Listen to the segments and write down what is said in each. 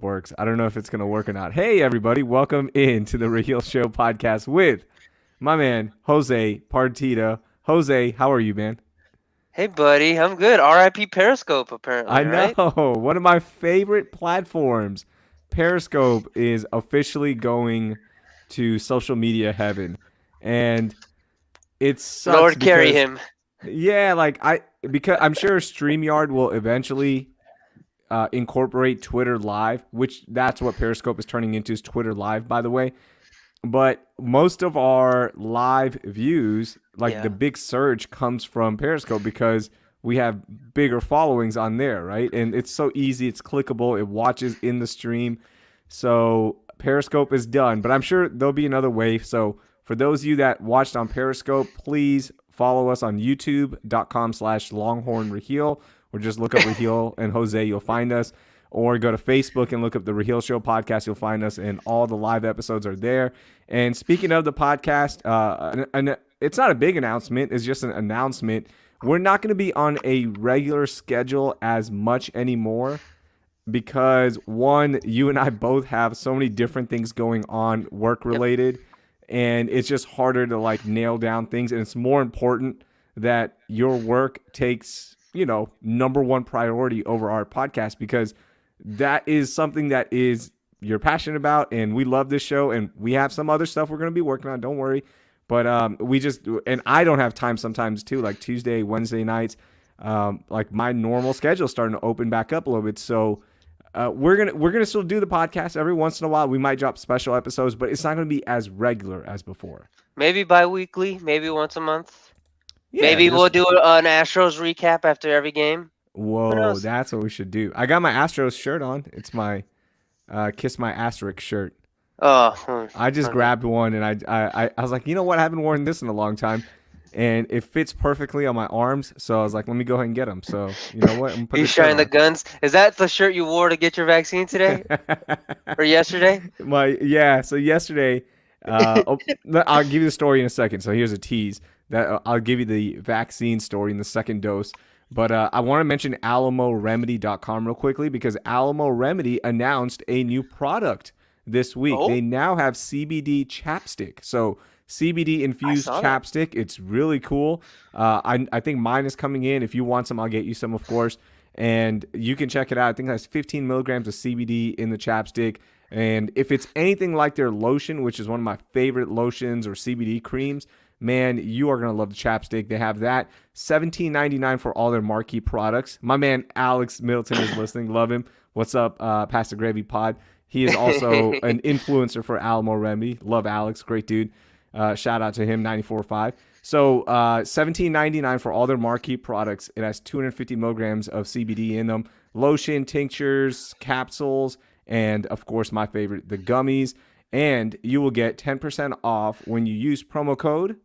works. I don't know if it's going to work or not. Hey, everybody. Welcome into the Raheel Show podcast with my man, Jose Partida. Jose, how are you, man? Hey, buddy, I'm good. R.I.P. Periscope, I apparently, know. right? One of my favorite platforms. Periscope is officially going to social media heaven. And it sucks Lord carry because, him. yeah, because I'm sure StreamYard will eventually incorporate Twitter Live, which that's what Periscope is turning into, is Twitter Live, by the way. But most of our live views, like the Yeah. big surge, comes from Periscope because we have bigger followings on there, right? And it's so easy, it's clickable, it watches in the stream. So Periscope is done, but I'm sure there'll be another wave. So for those of you that watched on Periscope, please follow us on youtube.com/longhornraheel, or just look up Raheel and Jose, you'll find us. Or go to Facebook and look up the Raheel Show podcast. You'll find us, and all the live episodes are there. And speaking of the podcast, it's not a big announcement. It's just an announcement. We're not going to be on a regular schedule as much anymore because, one, you and I both have so many different things going on work Yep. related, and it's just harder to like nail down things. And it's more important that your work takes, number one priority over our podcast, because that is something that is you're passionate about, and we love this show, and we have some other stuff we're going to be working on, don't worry. But we just, and I don't have time sometimes too, like Tuesday, Wednesday nights. Like my normal schedule is starting to open back up a little bit. So we're gonna still do the podcast every once in a while. We might drop special episodes, but it's not going to be as regular as before. Maybe bi-weekly, maybe once a month. Yeah, Maybe we'll just do an Astros recap after every game. Who whoa, knows? that's what we should do. I got my Astros shirt on. It's my Kiss My Asterisk shirt. Oh, I just okay. grabbed one, and I was like, you know what? I haven't worn this in a long time, and it fits perfectly on my arms. So I was like, let me go ahead and get them. So you know what? I'm gonna put You the shirt shine the on. guns. Is that the shirt you wore to get your vaccine today or yesterday? So yesterday, I'll give you the story in a second. So here's a tease that I'll give you the vaccine story in the second dose. But I want to mention AlamoRemedy.com real quickly, because Alamo Remedy announced a new product this week. Oh, They now have CBD chapstick. So CBD I infused saw that. chapstick. It's really cool. I think mine is coming in. If you want some, I'll get you some, of course. And you can check it out. I think it has 15 milligrams of CBD in the chapstick. And if it's anything like their lotion, which is one of my favorite lotions or CBD creams, man, you are going to love the chapstick. They have that. $17.99 for all their marquee products. My man Alex Middleton is listening. Love him. What's up, Pastor Gravy Pod? He is also an influencer for Alamo Remedy. Love Alex. Great dude. Shout out to him, 94.5. So $17.99 for all their marquee products. It has 250 milligrams of CBD in them. Lotion, tinctures, capsules, and of course my favorite, the gummies. And you will get 10% off when you use promo code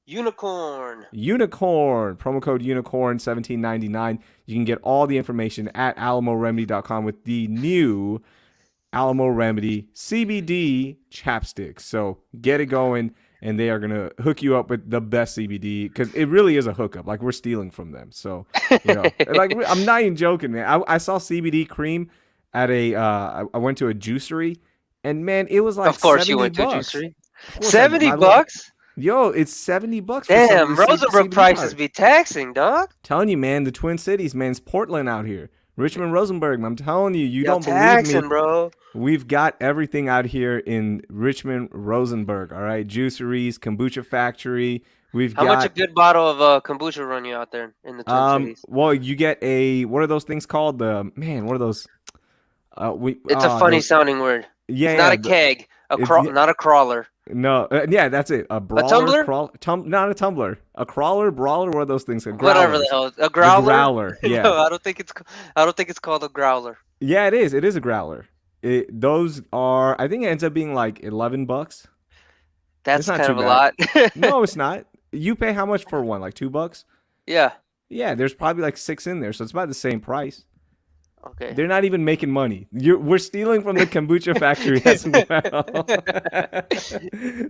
Unicorn. Unicorn. Promo code Unicorn, $17.99. You can get all the information at alamoremedy.com with the new Alamo Remedy CBD chapstick. So get it going, and they are going to hook you up with the best CBD, because it really is a hookup. Like, we're stealing from them. So, like, I'm not even joking, man. I saw CBD cream at I went to a juicery, and man, it was like Of course you 70 went to a bucks. juicery. Of course I did. 70 My love. bucks? Yo, it's $70 for some Damn, this Rosenberg CBD prices product. be taxing, dog. Telling you, man, the Twin Cities, man, it's Portland out here. Richmond, Rosenberg. I'm telling you, you Yo, don't believe me. taxing, bro. We've got everything out here in Richmond, Rosenberg. All right, juiceries, kombucha factory. We've How much a got good bottle of kombucha run you out there in the Twin Cities? well, you get what are those things called? What are those? We It's a funny those sounding word. yeah It's not yeah a keg, it's not a crawler. no yeah, that's it. A A brawler, tumbler? not a tumbler, a crawler, brawler. What are those things? Whatever the Growlers. hell. A The growler? growler, No, yeah. I don't think it's called a growler. Yeah, it is. It is a growler. Those are, I think it ends up being like $11. It's That's not kind too of a bad. lot. No, it's not. You pay how much for one? Like $2? Yeah. Yeah, there's probably like six in there, so it's about the same price. Okay. They're not even making money. We're stealing from the kombucha factory as well.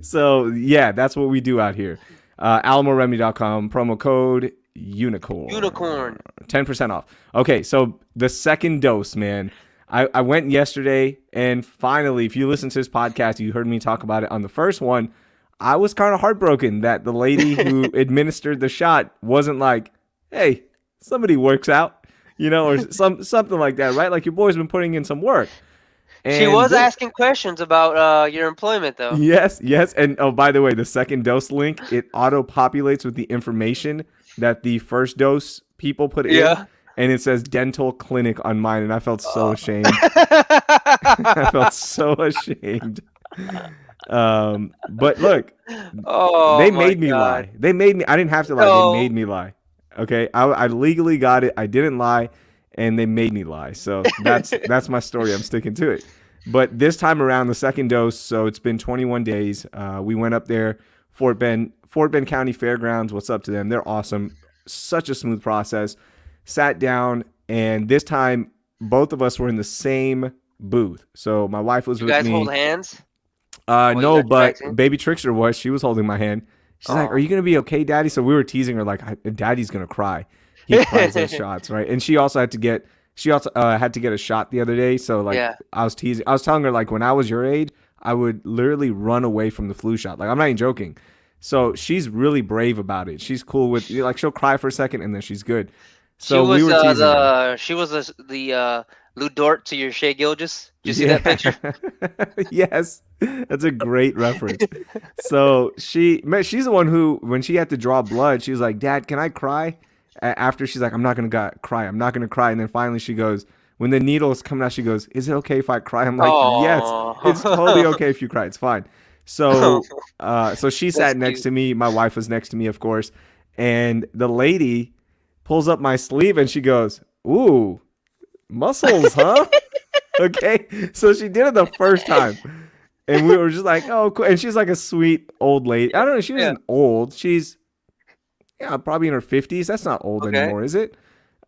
So yeah, that's what we do out here. AlamoRemedy.com, promo code Unicorn. Unicorn. 10% off. Okay, so the second dose, man. I went yesterday, and finally, if you listen to this podcast, you heard me talk about it on the first one. I was kind of heartbroken that the lady who administered the shot wasn't like, "Hey, somebody works out," or something like that, right? Like your boy's been putting in some work. She And was asking questions about your employment, though. yes, yes. And oh, by the way, the second dose link, it auto populates with the information that the first dose people put in. Yeah. And it says dental clinic on mine. And I felt so ashamed. I felt so ashamed. But look, Oh they my made me God. lie. They made me, I didn't have to lie. No. They made me lie. Okay. I legally got it. I didn't lie. And they made me lie. So that's my story. I'm sticking to it. But this time around, the second dose, so it's been 21 days. We went up there, Fort Bend County Fairgrounds. What's up to them? They're awesome. Such a smooth process. Sat down, and this time, both of us were in the same booth. So my wife was You with guys me. hold hands? No, you got but vaccine? baby Trickster was. She was holding my hand. She's like, Oh. "Are you gonna be okay, Daddy?" So we were teasing her like, "Daddy's gonna cry." He cries at shots, right? And she also had to get a shot the other day. So like, Yeah. I was telling her like, when I was your age, I would literally run away from the flu shot. Like, I'm not even joking. So she's really brave about it. She's cool with, like, she'll cry for a second and then she's good. So we were teasing her. She was the Lou Dort to your Shea Gilgis. Did you see that picture? Yes, that's a great reference. So she's the one who, when she had to draw blood, she was like, "Dad, can I cry?" After she's like, "I'm not gonna cry. I'm not gonna cry." And then finally she goes, when the needle is coming out, she goes, "Is it okay if I cry?" I'm like, "Yes, Oh. it's totally okay if you cry. It's fine." So she sat next cute. to me. My wife was next to me, of course. And the lady pulls up my sleeve and she goes, "Ooh, muscles, huh?" Okay. So she did it the first time. And we were just like, "Oh, cool." And she's like a sweet old lady. I don't know. She wasn't old. She's, probably in her 50s. That's not old Okay. anymore, is it?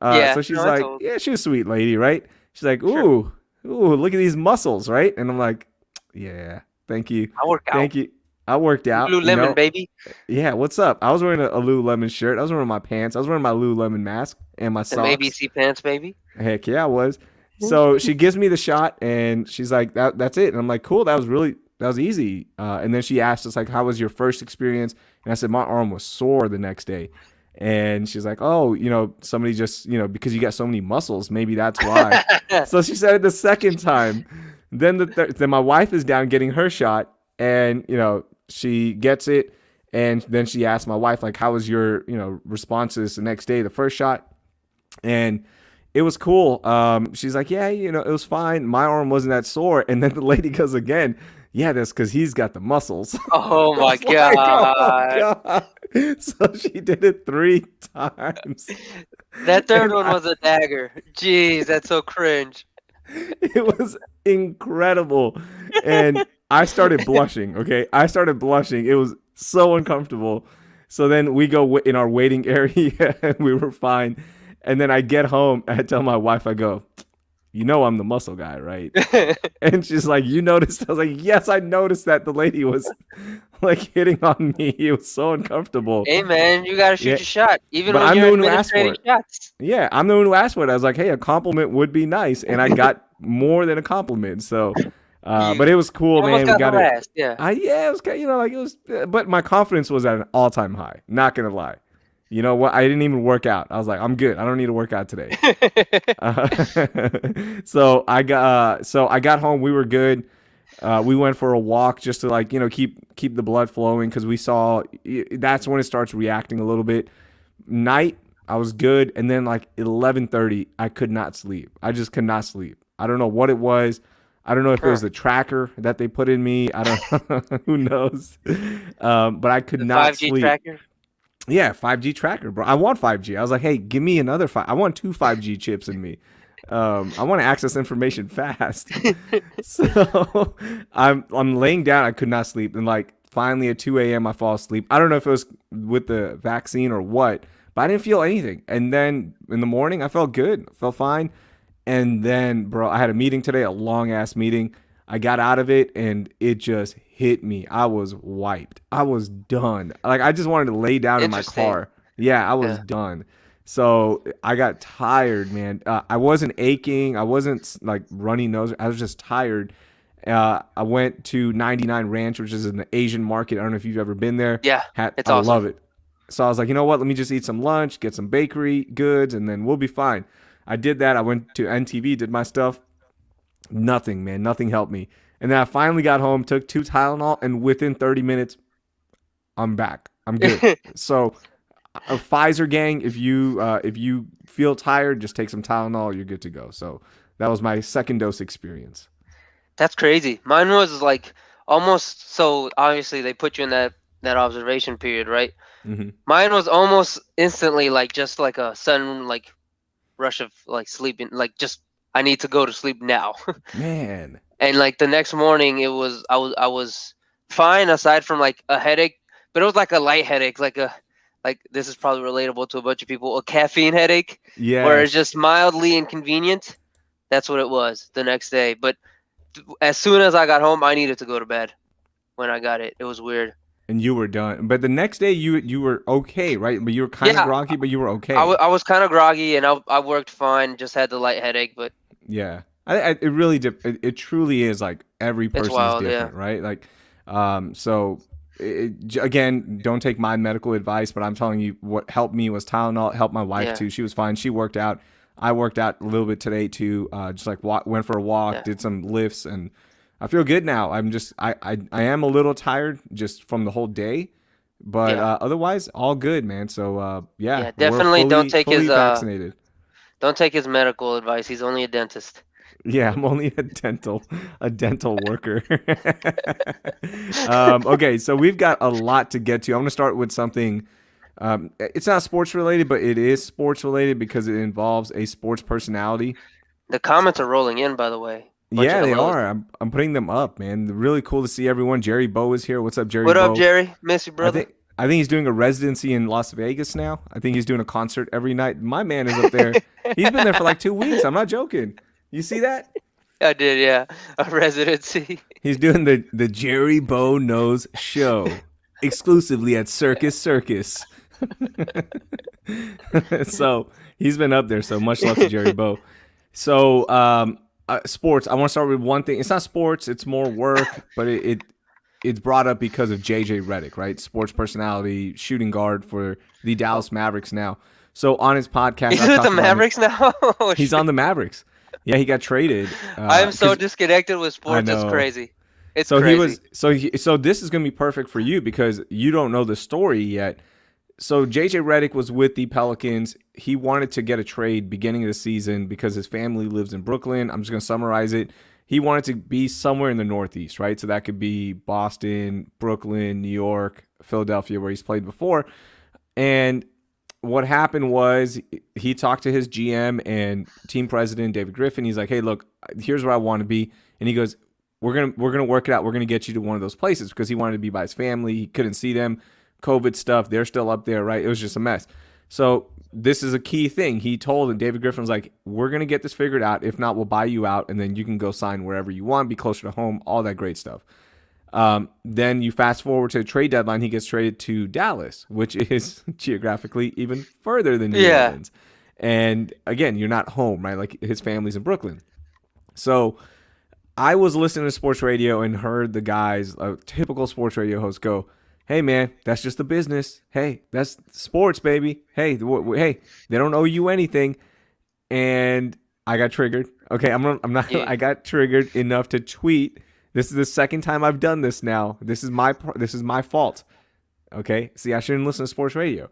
Yeah, So she's no, that's like, old. "Yeah, she's a sweet lady, right?" She's like, Sure. "Ooh, look at these muscles, right?" And I'm like, "Yeah, thank you. I work out. Thank you. I worked out, Lululemon, baby. Yeah, what's up?" I was wearing a Lululemon shirt. I was wearing my pants. I was wearing my Lululemon mask and my Some socks. ABC pants, baby. Heck yeah, I was. So she gives me the shot and she's like, that's it. And I'm like, "Cool, that was easy." And then she asked us like, "How was your first experience?" And I said, "My arm was sore the next day." And she's like, "Oh, somebody just, because you got so many muscles, maybe that's why." So she said it the second time. Then then my wife is down getting her shot, and she gets it, and then she asked my wife like, "How was your responses the next day, the first shot?" And it was cool. She's like, "Yeah, it was fine. My arm wasn't that sore." And then the lady goes again, "Yeah, that's because he's got the muscles." Oh I my was like, "Oh God. God." So she did it 3 times. That third And one was a dagger. Jeez, that's so cringe. it was incredible. And I started blushing, okay? I started blushing. It was so uncomfortable. So then we go in our waiting area and we were fine. And then I get home and I tell my wife, I go, "I'm the muscle guy, right?" And she's like, "You noticed?" I was like, "Yes, I noticed that the lady was like hitting on me. It was so uncomfortable." Hey man, you gotta shoot Yeah, your shot, even but when I'm the you're one who asked for administrating it. shots. Yeah, I'm the one who asked for it. I was like, "Hey, a compliment would be nice," and I got more than a compliment. So, but it You was cool, almost man. We got got it. harassed. Yeah. Yeah, it was like it was, but my confidence was at an all-time high. Not gonna lie. You know what? I didn't even work out. I was like, "I'm good. I don't need to work out today." Uh, so I got home. We were good. We went for a walk just to like keep the blood flowing because we saw that's when it starts reacting a little bit. Night I was good, and then like 11:30 I could not sleep. I just could not sleep. I don't know what it was. I don't know if it was the tracker that they put in me. I don't know. Who knows? But I could The not 5G sleep. tracker. Yeah, 5G tracker, bro. I want 5G. I was like, "Hey, give me another 5. I want 2 5G chips in me. I want to access information fast." So I'm laying down. I could not sleep, and like finally at 2 a.m. I fall asleep. I don't know if it was with the vaccine or what, but I didn't feel anything. And then in the morning, I felt good. I felt fine. And then, bro, I had a meeting today, a long ass meeting. I got out of it and it just hit me. I was wiped. I was done. Like I just wanted to lay down in my Interesting. car. Yeah, I was Yeah. done. So I got tired, man. I wasn't aching. I wasn't like runny nose. I was just tired. I went to 99 Ranch, which is an Asian market. I don't know if you've ever been there. Yeah, it's I awesome. love it. So I was like, you know what? Let me just eat some lunch, get some bakery goods, and then we'll be fine. I did that. I went to NTV, did my stuff. Nothing, man. Nothing helped me. And then I finally got home, took 2 Tylenol, and within 30 minutes, I'm back. I'm good. So, Pfizer gang, if you feel tired, just take some Tylenol. You're good to go. So that was my second dose experience. That's crazy. Mine was like almost so obviously they put you in that observation period, right? Hmm. Mine was almost instantly like just like a sudden like rush of like sleeping, like just I need to go to sleep now. Man, And like the next morning I was fine aside from like a headache, but it was like a light headache, like this is probably relatable to a bunch of people, a caffeine headache where it's yes. just mildly inconvenient. That's what it was the next day. But as soon as I got home, I needed to go to bed when I got it. It was weird. And you were done. But the next day, you were okay, right? But you were kind of Yeah, groggy, but you were I, okay. w- I was kind of groggy and I worked fine, just had the light headache, but Yeah, it really it truly is like every it's person is wild. Yeah. different, right? Like, so again, don't take my medical advice, but I'm telling you, what helped me was Tylenol. It helped my wife Yeah. too. She was fine. She worked out. I worked out a little bit today too. Just like went for a walk, Yeah. did some lifts, and I feel good now. I'm just I am a little tired just from the whole day, but Yeah. otherwise all good, man. So yeah, Yeah. we're Definitely fully vaccinated. don't take his medical advice. He's only a dentist. Yeah, I'm only a dental worker. Okay, so we've got a lot to get to. I'm going to start with something. It's not sports related, but it is sports related because it involves a sports personality. The comments are rolling in, by the way. Bunch of Yeah, they hellos. are. I'm putting them up, man. Really cool to see everyone. Jerry Beau is here. What's up, Jerry What up, Beau? Jerry? Miss you, I brother. think I think he's doing a residency in Las Vegas now. I think he's doing a concert every night. My man is up there. He's been there for like 2 weeks. I'm not joking. You see that? I did, yeah. A residency. He's doing the Jerry Beau Knows show exclusively at Circus Circus. So he's been up there. So much love to Jerry Beau. So sports. I want to start with one thing. It's not sports. It's more work, but it's brought up because of JJ Reddick, right? Sports personality, shooting guard for the Dallas Mavericks now. So on his podcast, He's I've with the talked about him. Mavericks now? Oh, He's on shoot. the Mavericks. Yeah, he got traded. I am so Because disconnected with I sports. It's know. crazy. It's So he crazy. was so this is gonna be perfect for you because you don't know the story yet. So JJ Reddick was with the Pelicans. He wanted to get a trade beginning of the season because his family lives in Brooklyn. I'm just gonna summarize it. He wanted to be somewhere in the Northeast, right? So that could be Boston, Brooklyn, New York, Philadelphia, where he's played before. And what happened was he talked to his GM and team president David Griffin. He's like, "Hey, look, here's where I want to be." And he goes, "We're gonna work it out. We're gonna get you to one of those places because he wanted to be by his family. He couldn't see them. COVID stuff. They're still up there, right? It was just a mess. So this is a key thing. He told and David Griffin was like, "We're gonna get this figured out. If not, we'll buy you out, and then you can go sign wherever you want, be closer to home, all that great stuff." Then you fast forward to the trade deadline. He gets traded to Dallas, which is geographically even further than New Yeah. Orleans. And again, you're not home, right? Like his family's in Brooklyn. So I was listening to sports radio and heard the guys, a typical sports radio host, go, "Hey man, that's just the business. Hey, that's sports, baby. Hey, hey, they don't owe you anything." And I got triggered. Okay, I'm not. Yeah. I got triggered enough to tweet. This is the second time I've done this now. This is my fault. Okay, see, I shouldn't listen to sports radio.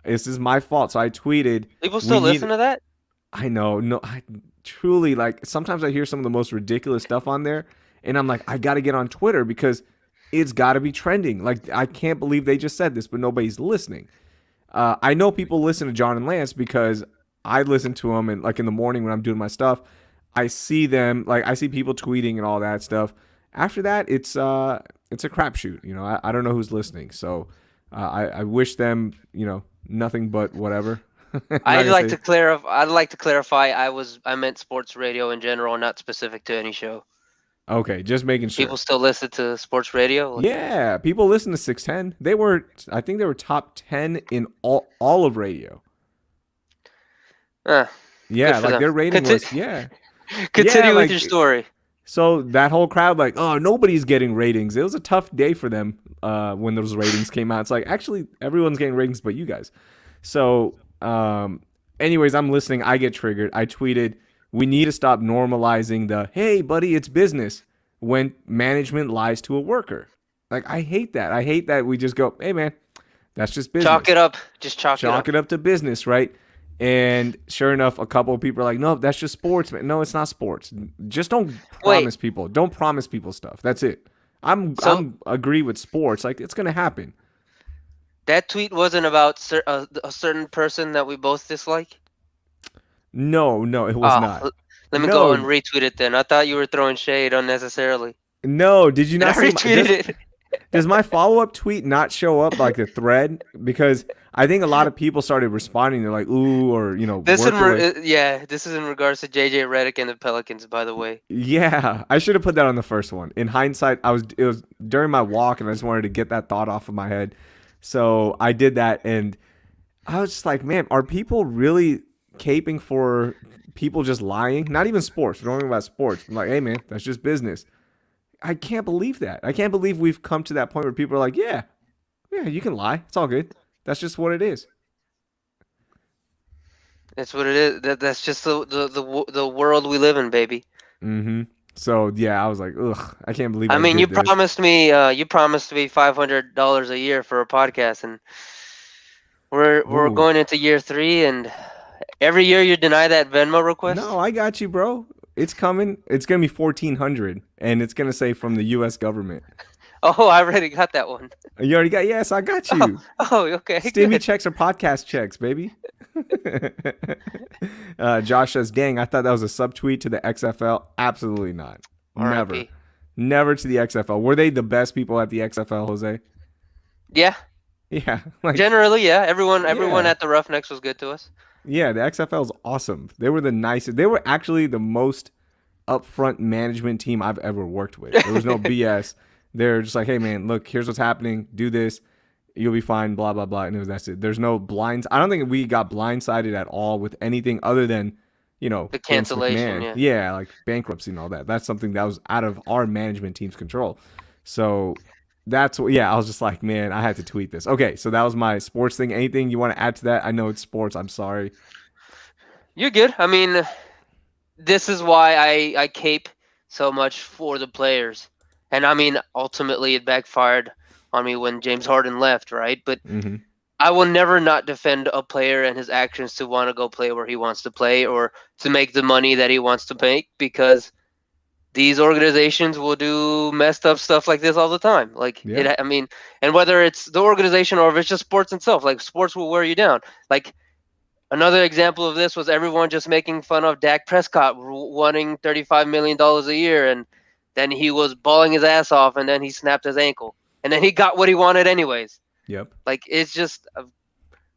This is my fault. So I tweeted, People "We still need." listen to that? I know, no, I truly like. Sometimes I hear some of the most ridiculous stuff on there, and I'm like, I got to get on Twitter because it's got to be trending. Like, I can't believe they just said this, but nobody's listening. I know people listen to John and Lance because I listen to them, and like in the morning when I'm doing my stuff, I see them. Like I see people tweeting and all that stuff. After that, it's a crapshoot. You know, I don't know who's listening, so I wish them nothing but whatever. I'm not I'd gonna like say to clarify. I'd like to clarify. I meant sports radio in general, not specific to any show. okay, just making People sure. still listen to sports radio. Like, Yeah, people listen to 610. I think they were top 10 in all of radio. Good Yeah, for like them. their rating was yeah. Yeah, Continue with like your story. so that whole crowd like, oh, nobody's getting ratings. It was a tough day for them when those ratings came out. It's like actually everyone's getting ratings but you guys. So, anyways, I'm listening. I get triggered. I tweeted, we need to stop normalizing the, hey, buddy, it's business when management lies to a worker. Like, I hate that. I hate that we just go, hey, man, that's just Chalk business. it up. Just chalk it Chalk up. it up to business, right? And sure enough, a couple of people are like, no, that's just sports, man. No, it's not sports. Just don't Wait. promise people. Don't promise people stuff. That's it. So I'm agree with sports. Like, it's going to happen. that tweet wasn't about a certain person that we both dislike? No, it was not. Let me go and No, retweet it then. I thought you were throwing shade unnecessarily. no. Did you And I not see retweeted it. does my follow up tweet not show up like the thread? Because I think a lot of people started responding. They're like, ooh, or This work away. this is in regards to JJ Reddick and the Pelicans, by the way. Yeah, I should have put that on the first one. In hindsight, it was during my walk, and I just wanted to get that thought off of my head. So I did that, and I was just like, man, are people really caping for people just lying? Not even sports. We're talking about sports. I'm like, hey, man, that's just business. I can't believe that. I can't believe we've come to that point where people are like, yeah, you can lie. It's all good. That's just what it is. That's what it is. That's just the world we live in, baby. Mm-hmm. So yeah, I was like, ugh, I can't believe I I mean, did this. you promised me $500 a year for a podcast, and we're Ooh. going into year 3, and every year you deny that Venmo request. No, I got you, bro. It's coming. It's gonna be 1,400, and it's gonna say from the U.S. government. Oh, I already got that one. You already got? Yes, I got you. Oh, okay. Stimmy Good. checks are podcast checks, baby. Josh says, "Dang, I thought that was a subtweet to the XFL. Absolutely not. RIP. Never to the XFL. Were they the best people at the XFL, Jose? Yeah. Yeah, like Generally, yeah. Everyone Yeah. at the Roughnecks was good to us. yeah. The XFL is awesome. They were the nicest. They were actually the most upfront management team I've ever worked with. There was no BS. They're just like, hey man, look, here's what's happening. Do this. You'll be fine. Blah blah blah. And that's it. There's no blinds. I don't think we got blindsided at all with anything other than, The Vince cancellation, McMahon. yeah. Like bankruptcy and all that. That's something that was out of our management team's control. So that's what. Yeah, I was just like, man, I had to tweet this. Okay, so that was my sports thing. Anything you want to add to that? I know it's sports. I'm sorry. You're good. I mean, this is why I cape so much for the players. And I mean, ultimately it backfired on me when James Harden left, right? But Mm-hmm. I will never not defend a player and his actions to want to go play where he wants to play or to make the money that he wants to make, because these organizations will do messed up stuff like this all the time. Like Yeah. I mean, and whether it's the organization or if it's just sports itself, like sports will wear you down. Like another example of this was everyone just making fun of Dak Prescott wanting $35 million a year, and then he was balling his ass off, and then he snapped his ankle, and then he got what he wanted anyways. Yep. Like it's just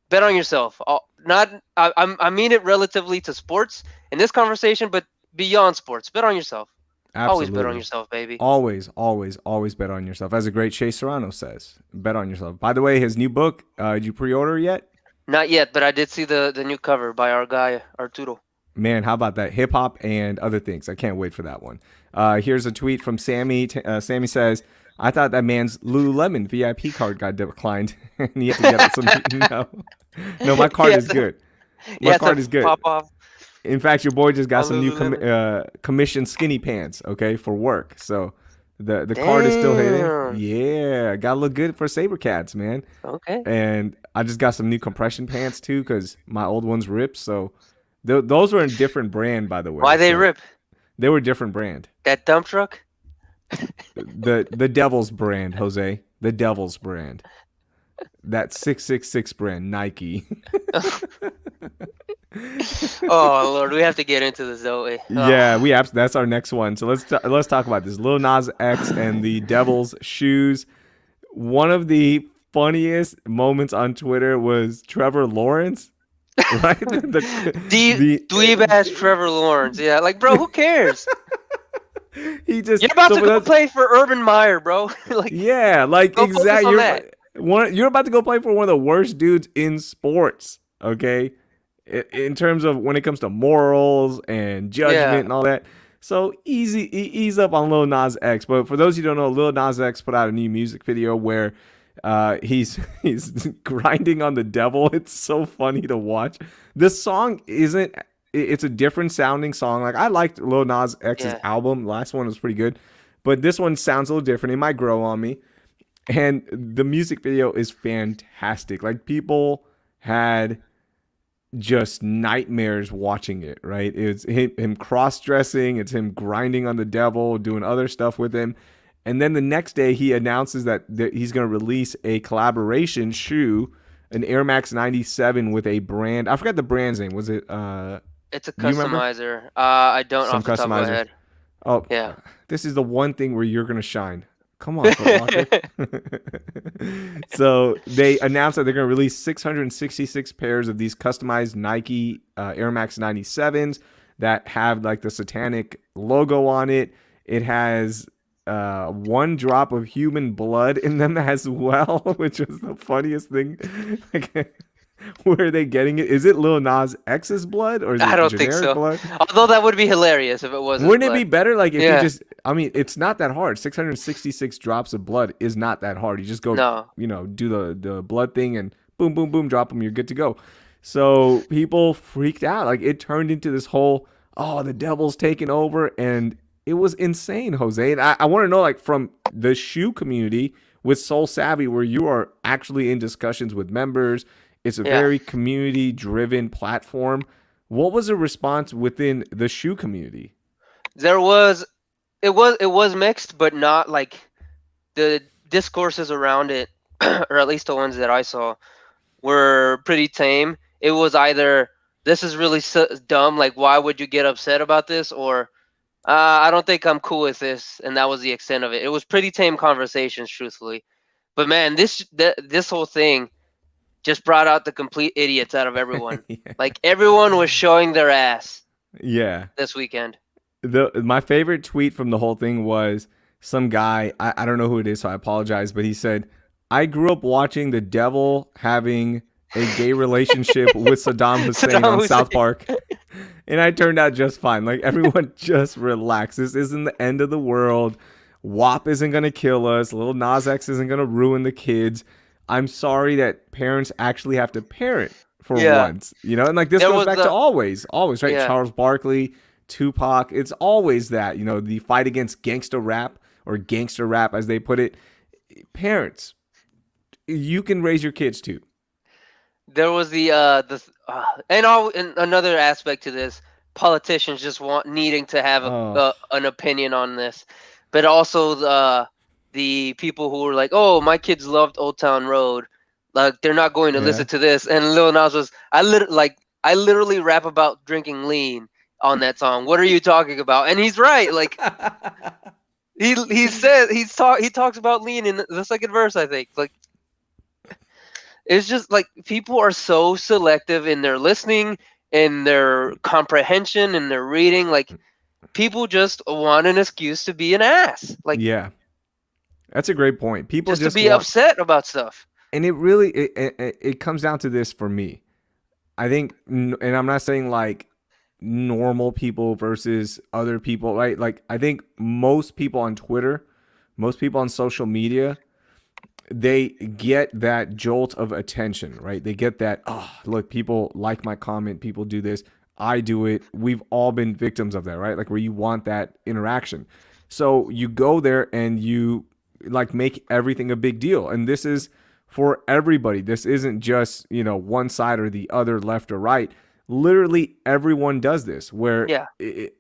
bet on yourself. I mean it relatively to sports in this conversation, but beyond sports, bet on yourself. Absolutely. Always bet on yourself, baby. Always, always, always bet on yourself. As a great Shea Serrano says, bet on yourself. By the way, his new book, did you pre-order yet? Not yet, but I did see the new cover by our guy Arturo. Man, how about that? Hip hop and other things. I can't wait for that one. Here's a tweet from Sammy. Sammy says, I thought that man's Lululemon VIP card got declined. And he had to get some. No, my card is good. My card is good. Pop off. In fact, your boy just got some new Lululemon. commissioned skinny pants, okay, for work. So the card is still hitting. Damn. Yeah, gotta look good for Sabercats, man. Okay. And I just got some new compression pants too, because my old ones ripped. So those were a different brand, by the way. Why they So rip? They were a different brand. That dump truck? The Devil's brand, Jose. The Devil's brand. That 666 brand, Nike. Oh Lord, we have to get into this, though. Yeah, that's our next one. So let's talk about this. Lil Nas X and the Devil's shoes. One of the funniest moments on Twitter was Trevor Lawrence, right? Dweeb ass Trevor Lawrence. Yeah, like bro, who cares? He just You're about to go play for Urban Meyer, bro. Like yeah, like go focus exactly. on that. You're about to go play for one of the worst dudes in sports. Okay. in terms of when it comes to morals and judgment Yeah, and all that. So ease up on Lil Nas X. But for those who don't know, Lil Nas X put out a new music video where he's grinding on the devil. It's so funny to watch. This song isn't. It's a different sounding song. Like I liked Lil Nas X's yeah, album. Last one was pretty good, but this one sounds a little different. It might grow on me. And the music video is fantastic. Like people had just nightmares watching it, right? It's him cross dressing, it's him grinding on the devil, doing other stuff with him. And then the next day, he announces that he's going to release a collaboration shoe, an Air Max 97 with a brand. I forgot the brand's name. Was it, it's a do you remember? customizer. I don't Some off the top of my customizer. head. Oh, Yeah. this is the one thing where you're going to shine. Come on, Foot Locker. So they announced that they're going to release 666 pairs of these customized Nike Air Max 97s that have like the satanic logo on it. It has one drop of human blood in them as well, which was the funniest thing. Like, where are they getting it? Is it Lil Nas X's blood or is I it don't think generic so. blood? Although that would be hilarious if it was his Wouldn't it be blood. better like if he Yeah. just I mean, it's not that hard. 666 drops of blood is not that hard. You just go, No. do the blood thing and boom, boom, boom, drop them, you're good to go. So people freaked out. Like it turned into this whole, oh, the devil's taking over. And it was insane, Jose. And I want to know, like, from the shoe community with Soul Savvy, where you are actually in discussions with members, it's a Yeah. very community driven platform. What was the response within the shoe community? There was it was mixed, but not like the discourses around it, or at least the ones that I saw, were pretty tame. It was either this is really dumb, like why would you get upset about this, or I don't think I'm cool with this, and that was the extent of it. It was pretty tame conversations, truthfully. But man, this whole thing just brought out the complete idiots out of everyone. Yeah. Like everyone was showing their ass Yeah. this weekend. My favorite tweet from the whole thing was some guy, I don't know who it is, so I apologize, but he said, I grew up watching the devil having a gay relationship with Saddam Hussein Saddam on South Hussein. Park. And I turned out just fine. Like everyone just relax. This isn't the end of the world. WAP isn't gonna kill us. Lil Nas X isn't gonna ruin the kids. I'm sorry that parents actually have to parent for Yeah. once. And like this There goes was back to always, right? Yeah. Charles Barkley, Tupac. It's always that, the fight against gangster rap or gangster rap as they put it. Parents, you can raise your kids too. There was and another aspect to this, politicians just needing to have Oh, an opinion on this, but also the people who were like, oh, my kids loved Old Town Road, like they're not going to yeah. listen to this. And Lil Nas was, I literally rap about drinking lean on that song. What are you talking about? And he's right. Like he says he talks about lean in the second verse, I think. Like it's just like people are so selective in their listening, in their comprehension, in their reading. Like people just want an excuse to be an ass. Like Yeah. That's a great point. People just to just be want, upset about stuff. and it really it comes down to this for me. I think, and I'm not saying like normal people versus other people, right? Like I think most people on Twitter, most people on social media, they get that jolt of attention, right? They get that, oh, look, people like my comment, people do this, I do it. We've all been victims of that, right? Like where you want that interaction. So you go there and you like make everything a big deal. And this is for everybody. This isn't just, one side or the other, left or right. Literally everyone does this where Yeah.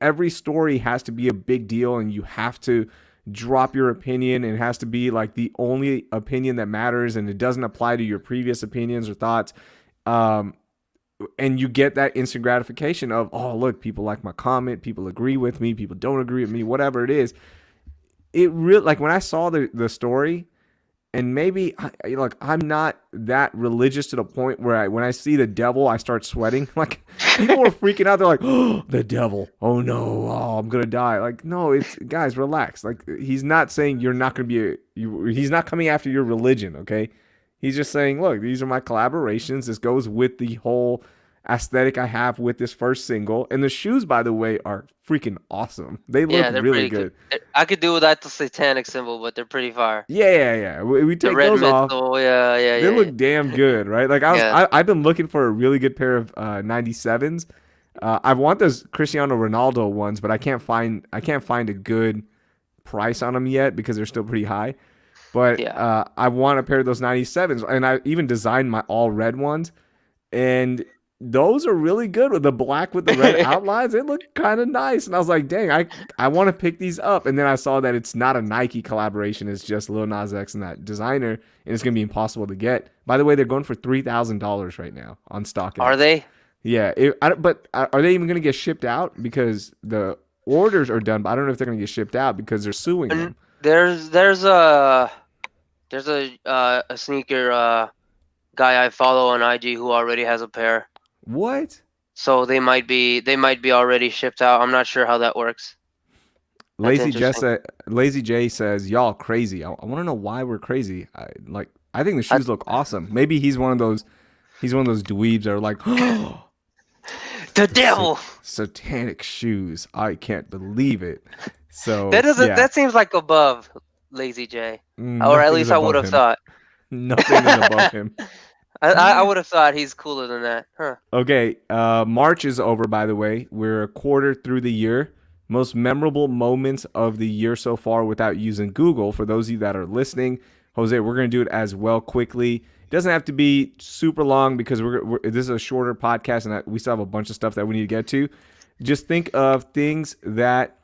every story has to be a big deal and you have to drop your opinion and it has to be like the only opinion that matters and it doesn't apply to your previous opinions or thoughts. And you get that instant gratification of, oh, look, people like my comment, people agree with me, people don't agree with me, whatever it is. It really, like when I saw the story, and maybe like I'm not that religious to the point where when I see the devil, I start sweating. Like people were freaking out. They're like, oh, the devil. Oh no. Oh, I'm going to die. Like, no, it's guys, relax. Like he's not saying you're not going to be, he's not coming after your religion. Okay. He's just saying, look, these are my collaborations. This goes with the whole aesthetic I have with this first single. And the shoes, by the way, are freaking awesome. They look Yeah, they're really pretty good. good. I could do without the satanic symbol, but they're pretty fire. Yeah. We The take red those off. midsole, yeah. They look damn good, right? Like Yeah. I've been looking for a really good pair of 97s. I want those Cristiano Ronaldo ones, but I can't find a good price on them yet because they're still pretty high. But Yeah. I want a pair of those 97s, and I even designed my all red ones, and those are really good with the black with the red outlines. They look kind of nice, and I was like, dang, I want to pick these up. And then I saw that it's not a Nike collaboration; it's just Lil Nas X and that designer, and it's gonna be impossible to get. By the way, they're going for $3,000 right now on StockX. Are they? Yeah, but are they even gonna get shipped out? Because the orders are done, but I don't know if they're gonna get shipped out because they're suing them. There's a sneaker guy I follow on IG who already has a pair. What? So they might be already shipped out. I'm not sure how that works. Lazy J says, y'all crazy. I want to know why we're crazy. I think the shoes look awesome. Maybe he's one of those dweebs that are like, the devil. Satanic shoes. I can't believe it. So that seems like above Lazy J. Or at least I would have thought. Nothing is above him. I would have thought he's cooler than that. Huh. Okay, March is over, by the way. We're a quarter through the year. Most memorable moments of the year so far without using Google. For those of you that are listening, Jose, we're going to do it as well quickly. It doesn't have to be super long because this is a shorter podcast and we still have a bunch of stuff that we need to get to. Just think of things that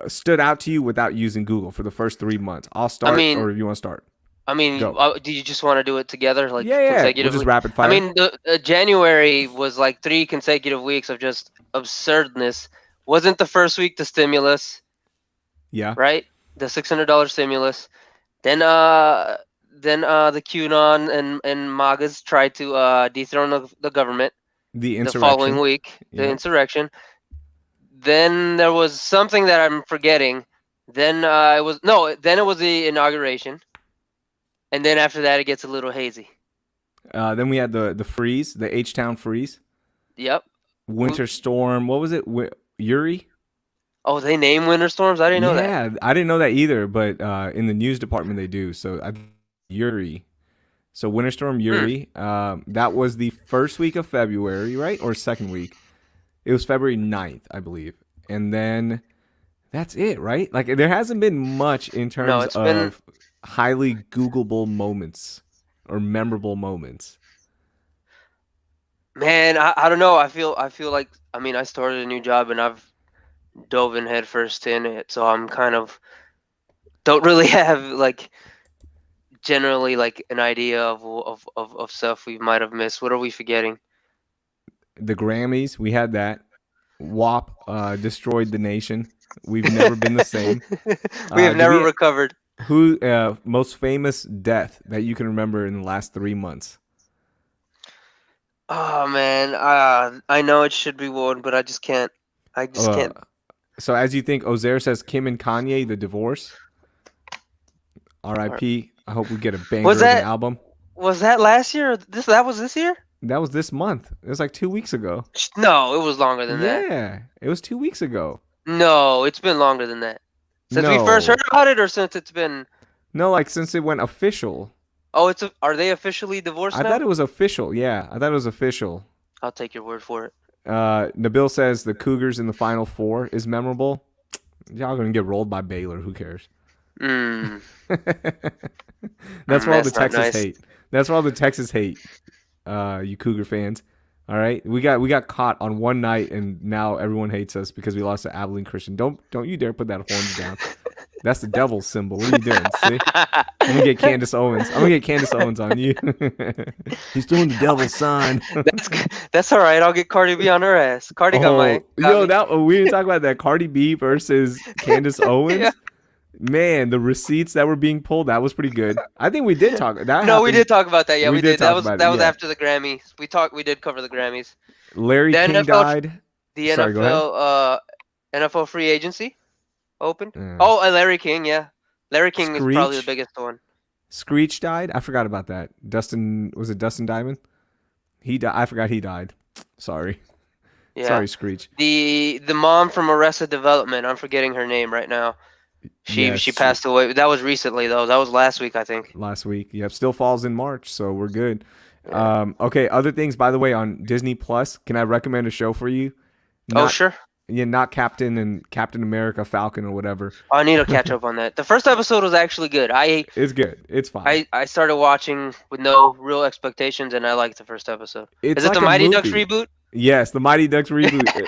stood out to you without using Google for the first 3 months. I'll start, or if you want to start. I mean, do you just want to do it together, like consecutively? We'll just rapid fire. I mean, January was like 3 consecutive weeks of just absurdness. Wasn't the first week the stimulus? Yeah. Right, the $600 stimulus. Then the QAnon and MAGAs tried to dethrone the government. The insurrection. The following week, the insurrection. Then there was something that I'm forgetting. Then it was the inauguration. And then after that, it gets a little hazy. Then we had the freeze, the H-Town freeze. Yep. Winter storm. What was it? Uri? Oh, they name winter storms? I didn't know that. Yeah, I didn't know that either, but in the news department they do. So Uri. So Winter Storm Uri. That was the first week of February, right? Or second week? It was February 9th, I believe. And then that's it, right? Like there hasn't been much in terms of highly Googleable moments or memorable moments. Man, I don't know. I feel like, I mean, I started a new job and I've dove in headfirst in it, so I'm kind of don't really have like generally like an idea of stuff we might have missed. What are we forgetting? The Grammys, we had that. WAP destroyed the nation. We've never been the same. We have never recovered. Who most famous death that you can remember in the last 3 months? Oh man, I know it should be one, but I just can't. Can't. So as you think, Ozair says Kim and Kanye, the divorce. R.I.P. I hope we get a banger of an album. Was that last year? That was this year? That was this month. It was like 2 weeks ago. No, it was longer than that. Yeah, it was 2 weeks ago. No, it's been longer than that. Since we first heard about it, or since it's been? No, like since it went official. Oh, are they officially divorced now? I thought it was official. Yeah, I thought it was official. I'll take your word for it. Nabil says the Cougars in the Final Four is memorable. Y'all gonna get rolled by Baylor. Who cares? That's why all the Texas hate. That's why all the Texas hate. You Cougar fans. All right, we got caught on one night, and now everyone hates us because we lost to Abilene Christian. Don't you dare put that horns down. That's the devil's symbol. What are you doing? See, I'm gonna get Candace Owens. I'm gonna get Candace Owens on you. He's doing the devil's sign. That's all right. I'll get Cardi B on her ass. Cardi got my. We didn't talk about that. Cardi B versus Candace Owens. Yeah. Man, the receipts that were being pulled, that was pretty good. I think we did talk. We did talk about that. Yeah, we did. That was after the Grammys. We did cover the Grammys. Larry King died. The NFL free agency opened. Oh, and Larry King, yeah. Larry King is probably the biggest one. Screech died. I forgot about that. Dustin, was it Dustin Diamond? He died. I forgot he died. Sorry. Yeah. Sorry, Screech. The mom from Arrested Development, I'm forgetting her name right now. She Yes, passed away. That was recently though. That was last week, I think. last week. Yep, still falls in March, so we're good. Yeah. Okay, other things, by the way, on Disney Plus. Can I recommend a show for you? Oh, Not sure. Yeah, not Captain America Falcon or whatever. I need to catch up on that. The first episode was actually good. It's good. It's fine. I started watching with no real expectations, and I liked the first episode. It's Is it the like a Mighty Ducks movie. reboot? Yes, the Mighty Ducks reboot.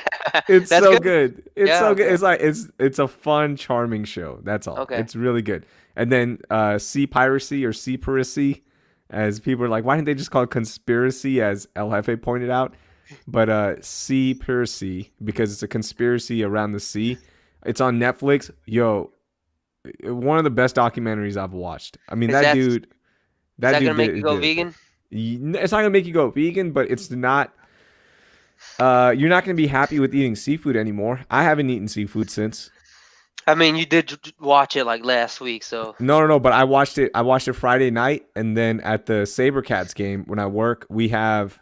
It's That's so good. good. It's Yeah, so good. okay. It's like it's a fun, charming show. That's all. Okay. It's really good. And then Sea Piracy or Sea Piracy, as people are like, why didn't they just call it Conspiracy, as El Jefe pointed out? But Sea Piracy, because it's a conspiracy around the sea. It's on Netflix. Yo, one of the best documentaries I've watched. I mean, Is that that is dude. that Dude gonna make did, you go did it. vegan? It's not gonna make you go vegan, but it's not. You're not gonna be happy with eating seafood anymore. I haven't eaten seafood since. I mean, you did watch it like last week, so No. But I watched it. I watched it Friday night, and then at the SaberCats game when I work, we have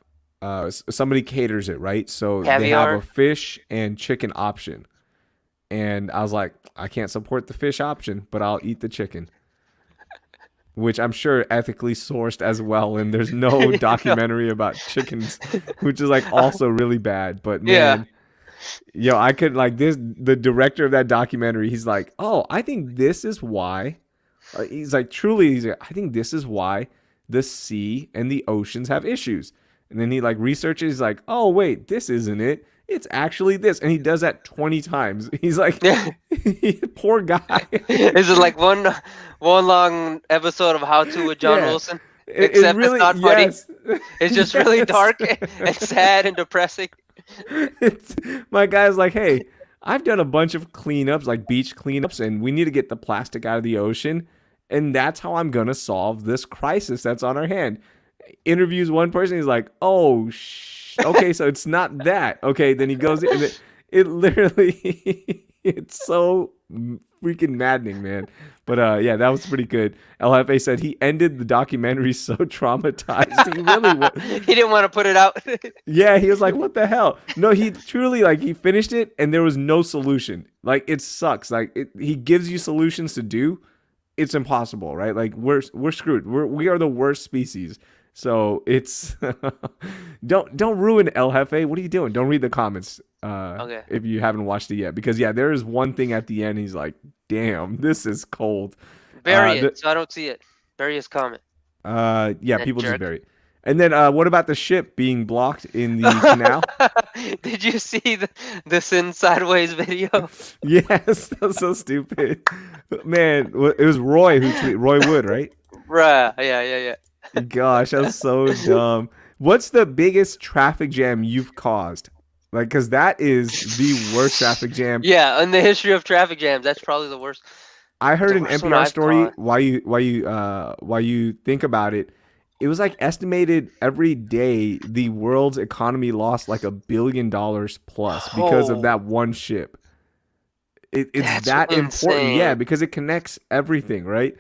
somebody caters it, right? So they have caviar. a fish and chicken option, and I was like, I can't support the fish option, but I'll eat the chicken, which I'm sure ethically sourced as well. And there's no documentary about chickens, which is like also really bad. But Yeah. man, yo, I could like this. The director of that documentary, he's like, oh, I think this is why. He's like, truly, he's like, I think this is why the sea and the oceans have issues. And then he like researches, he's like, oh wait, this isn't it. It's actually this, and he does that 20 times. He's like, poor guy. Is it like one long episode of How to with John Yeah. Wilson? It Except really, it's not funny. yes. It's just really Yes. dark and sad and depressing. My guy's like, hey, I've done a bunch of cleanups, like beach cleanups, and we need to get the plastic out of the ocean. And that's how I'm going to solve this crisis that's on our hand. Interviews one person, he's like, oh, okay, so it's not that. Okay, then he goes, and it literally, it's so freaking maddening, man. But yeah, that was pretty good. El Jefe said he ended the documentary so traumatized. He really was. He didn't want to put it out. Yeah, he was like, what the hell? No, he truly, like, he finished it and there was no solution. Like, it sucks. Like, he gives you solutions to do. It's impossible, right? Like, we're screwed. We are the worst species. So it's don't ruin El Jefe. What are you doing? Don't read the comments Okay. if you haven't watched it yet, because yeah, there is one thing at the end. He's like, "Damn, this is cold." Bury it, so I don't see it. Bury his comment. Yeah, That people just jerk. bury it. And then what about the ship being blocked in the canal? Did you see the Sin Sideways video? Yes, that was so stupid. Man, it was Roy who tweeted. Roy Wood, right? Bruh. Yeah. Gosh, that was so dumb. What's the biggest traffic jam you've caused? Like, because that is the worst traffic jam. Yeah, in the history of traffic jams, that's probably the worst. I heard The an worst one NPR I've story. caught. While you think about it, it was like estimated every day the world's economy lost like $1 billion plus because of Oh. that one ship. It's That's that important, yeah, insane. because it connects everything, right?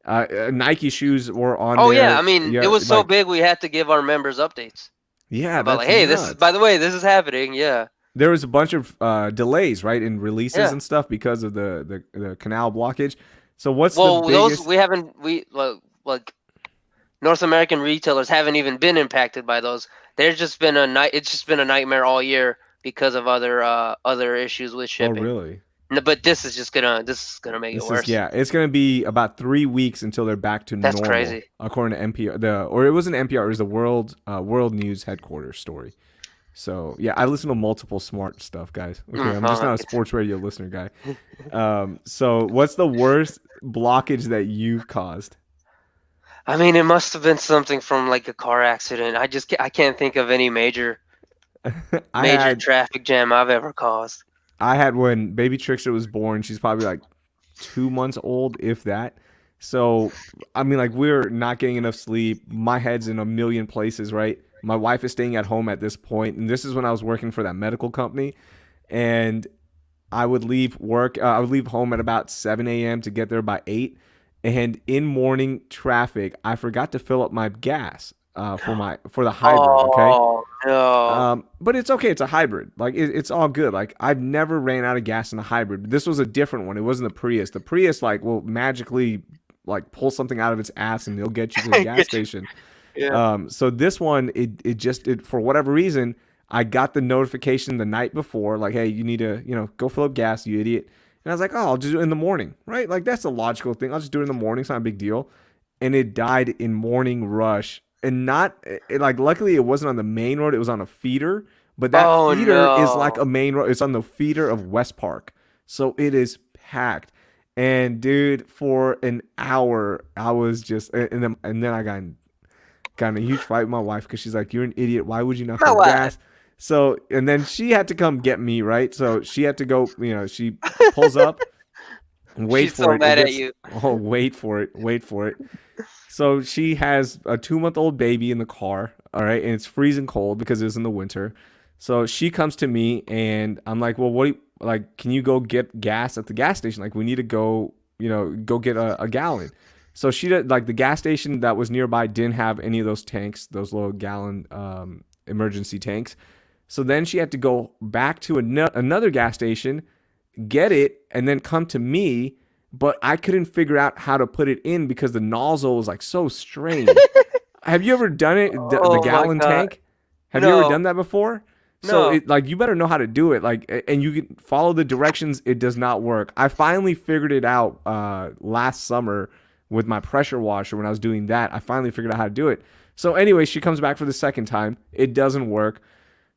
Nike shoes were on Oh there. yeah, I mean, Yeah, it was so like, big we had to give our members updates yeah, about that's like, hey, this is nuts. by the way, this is happening. Yeah, There was a bunch of delays, right, in releases Yeah. and stuff because of the canal blockage. So what's well, the biggest? those we haven't like North American retailers haven't even been impacted by those. There's just been it's just been a nightmare all year because of other issues with Oh, shipping. really? No, but this is gonna make it worse. It's gonna be about 3 weeks until they're back to That's normal. crazy. According to NPR, or it wasn't NPR, it was the World News headquarters story. So yeah, I listen to multiple smart stuff, guys. Okay, I'm just not a sports radio listener guy. So what's the worst blockage that you've caused? I mean, it must have been something from like a car accident. I can't think of any major traffic jam I've ever caused. I had when baby Trickster was born. She's probably like 2 months old, if that. So, I mean, like, we're not getting enough sleep. My head's in a million places, right? My wife is staying at home at this point, and this is when I was working for that medical company. And I would leave work. I would leave home at about 7 a.m. to get there by 8. and in morning traffic, I forgot to fill up my gas for the hybrid. Okay, Oh no. but it's okay. It's a hybrid. Like it's all good. Like I've never ran out of gas in a hybrid. This was a different one. It wasn't the Prius. The Prius like will magically like pull something out of its ass and it'll get you to the gas station. Yeah. So this one, it for whatever reason, I got the notification the night before, like, hey, you need to, go fill up gas, you idiot. And I was like, oh, I'll just do it in the morning, right? Like that's a logical thing. I'll just do it in the morning. It's not a big deal. And it died in morning rush, and like luckily it wasn't on the main road. It was on a feeder, but that Oh feeder is like no. a main road. It's on the feeder of West Park, so it is packed. And dude, for an hour, I was just, and then I got in a huge fight with my wife because she's like, "You're an idiot. Why would you not My fill wife. gas?" So, and then she had to come get me, right? So she had to go. She pulls up and wait She's for so it. It mad at gets you. oh, wait for it. So she has a 2-month-old baby in the car, all right, and it's freezing cold because it was in the winter. So she comes to me and I'm like, well, like, can you go get gas at the gas station? Like, we need to go, go get a gallon. So she did, like the gas station that was nearby didn't have any of those tanks, those little gallon emergency tanks. So then she had to go back to another gas station, get it, and then come to me. But I couldn't figure out how to put it in because the nozzle was like so strange. Have you ever done it? The Oh my gallon god. tank? Have you ever No. done that before? So No. it like you better know how to do it. Like, and you can follow the directions. It does not work. I finally figured it out last summer with my pressure washer when I was doing that. I finally figured out how to do it. So anyway, she comes back for the second time. It doesn't work.